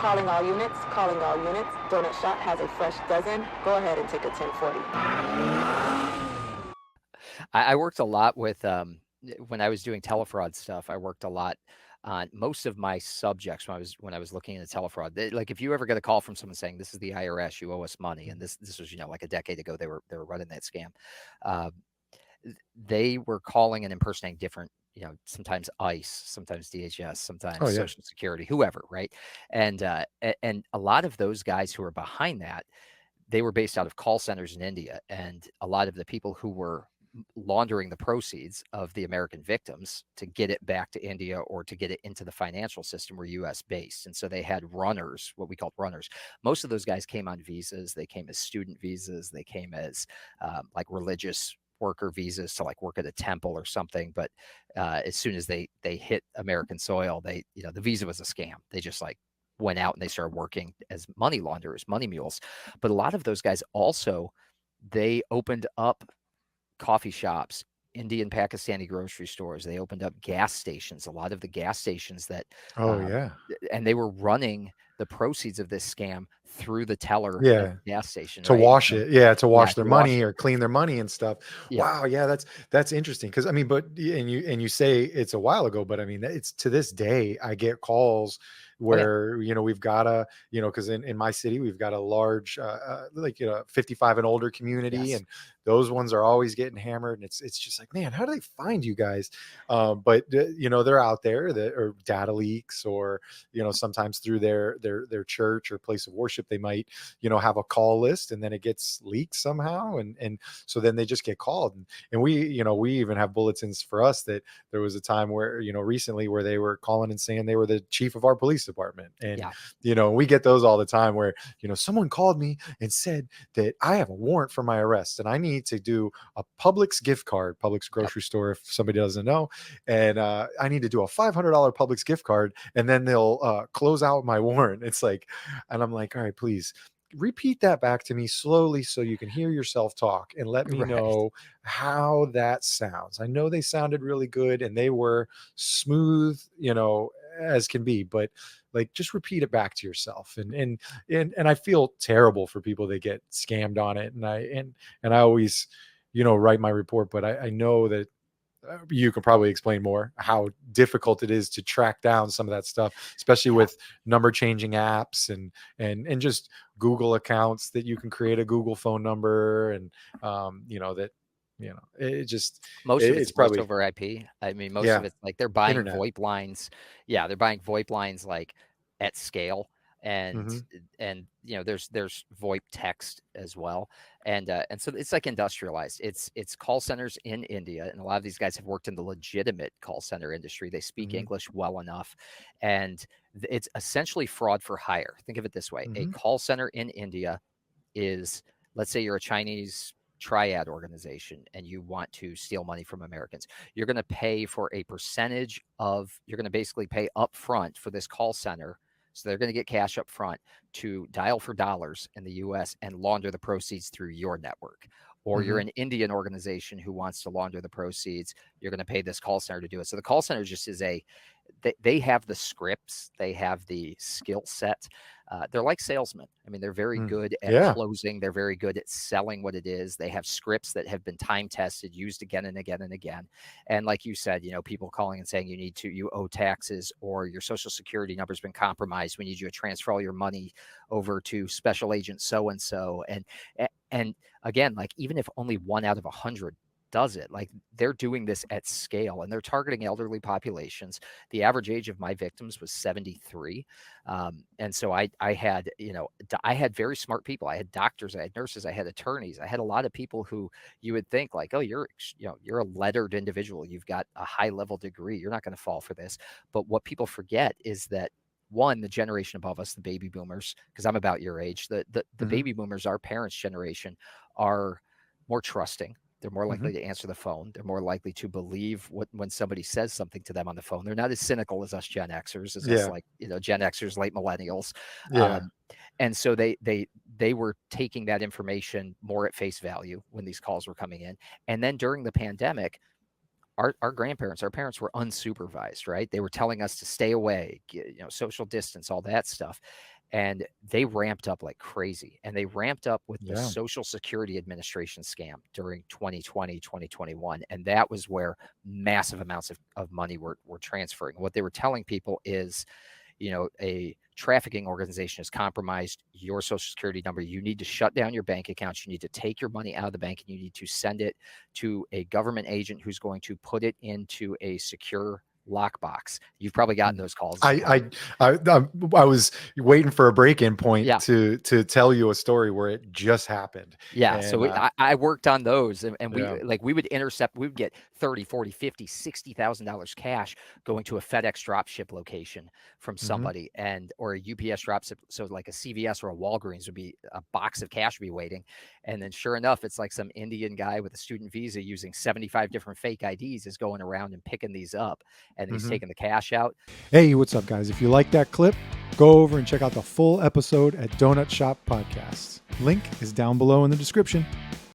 Calling all units, calling all units. Donut Shop has a fresh dozen. Go ahead and take a 1040. I worked a lot with, when I was doing telefraud stuff, I worked a lot on most of my subjects when I was looking into telefraud. Like if you ever get a call from someone saying, this is the IRS, you owe us money. And this was, like a decade ago, they were running that scam. Uh, they were calling and impersonating different, sometimes ICE, sometimes DHS, Oh sometimes yeah. Social Security, whoever, right? And a lot of those guys who are behind that, they were based out of call centers in India, and a lot of the people who were laundering the proceeds of the American victims to get it back to India or to get it into the financial system were US based. And so they had runners, what we called runners. Most of those guys came on visas. They came as student visas. They came as like religious worker visas to like work at a temple or something. But as soon as they hit American soil, the visa was a scam. They just like went out and they started working as money launderers, money mules. But a lot of those guys also, they opened up coffee shops, Indian Pakistani grocery stores. They opened up gas stations. A lot of the gas stations that, Oh yeah. and they were running the proceeds of this scam through the teller at Yeah. the gas station, To right? wash it. Yeah, to wash their To wash money it. or clean their money and stuff. Yeah. Wow, yeah, that's interesting. Because I mean, but and you say it's a while ago, but I mean, it's to this day, I get calls Oh yeah. where, we've got a, because in my city, we've got a large, like, 55 and older community, Yes. and those ones are always getting hammered. And it's just like, man, how do they find you guys? But they're out there that or data leaks, or, sometimes through their church or place of worship, they might, have a call list, and then it gets leaked somehow. And so then they just get called. And we even have bulletins for us that there was a time where, recently, where they were calling and saying they were the chief of our police department. And, Yeah. we get those all the time where, someone called me and said that I have a warrant for my arrest and I need to do a Publix gift card, Publix grocery store, if somebody doesn't know. And I need to do a $500 Publix gift card, and then they'll close out my warrant. It's like, and I'm like, all right, please repeat that back to me slowly so you can hear yourself talk, and let me Right. know how that sounds. I know they sounded really good and they were smooth, as can be, but like, just repeat it back to yourself. And I feel terrible for people that get scammed on it. And I always, write my report, but I know that you can probably explain more how difficult it is to track down some of that stuff, especially with number changing apps and just Google accounts that you can create a Google phone number. And it just, Most of it's it's voice probably, over IP. I mean, most of yeah, it's like they're buying internet. VoIP lines. Yeah, they're buying VoIP lines like at scale, and Hmm. there's VoIP text as well, and so it's like industrialized. It's call centers in India, and a lot of these guys have worked in the legitimate call center industry. They speak Hmm. English well enough, and it's essentially fraud for hire. Think of it this way: a Hmm. call center in India is, let's say you're a Chinese triad organization and you want to steal money from Americans. You're going to pay for a percentage of, you're going to basically pay up front for this call center. So they're going to get cash up front to dial for dollars in the US and launder the proceeds through your network. Or you're Hmm. an Indian organization who wants to launder the proceeds. You're going to pay this call center to do it. So the call center just is they have the scripts, they have the skill set. They're like salesmen. I mean, they're very good at Yeah. closing. They're very good at selling what it is. They have scripts that have been time tested, used again and again and again. And like you said, people calling and saying you owe taxes, or your social security number's been compromised. We need you to transfer all your money over to special agent so and so. And again, like, even if only 1 out of 100 does it, like, they're doing this at scale, and they're targeting elderly populations. The average age of my victims was 73. And so I had, I had very smart people. I had doctors, I had nurses, I had attorneys. I had a lot of people who you would think like, oh, you're a lettered individual. You've got a high level degree. You're not going to fall for this. But what people forget is that, one, the generation above us, the baby boomers, because I'm about your age, the Hmm. baby boomers, our parents' generation, are more trusting. They're more Hmm. likely to answer the phone. They're more likely to believe when somebody says something to them on the phone. They're not as cynical as us Gen Xers, as us, Yeah. like, Gen Xers, late millennials. Yeah. Um, and so they were taking that information more at face value when these calls were coming in. And then during the pandemic, our grandparents, our parents were unsupervised, right? They were telling us to stay away, social distance, all that stuff. and they ramped up like crazy. And they ramped up with the Yeah. Social Security Administration scam during 2020, 2021. And that was where massive amounts of money were transferring. What they were telling people is, a trafficking organization has compromised your Social Security number. You need to shut down your bank accounts. You need to take your money out of the bank, and you need to send it to a government agent who's going to put it into a secure lockbox. You've probably gotten those calls. I was waiting for a break-in point Yeah. to tell you a story where it just happened. Yeah. And, So I worked on those, and Yeah. we would intercept, we would get 30, 40, 50, $60,000 cash going to a FedEx dropship location from somebody, or a UPS dropship. So like a CVS or a Walgreens would be a box of cash would be waiting. And then sure enough, it's like some Indian guy with a student visa using 75 different fake IDs is going around and picking these up, and he's taking the cash out. Hey, what's up, guys? If you like that clip, go over and check out the full episode at Donut Shop Podcasts. Link is down below in the description.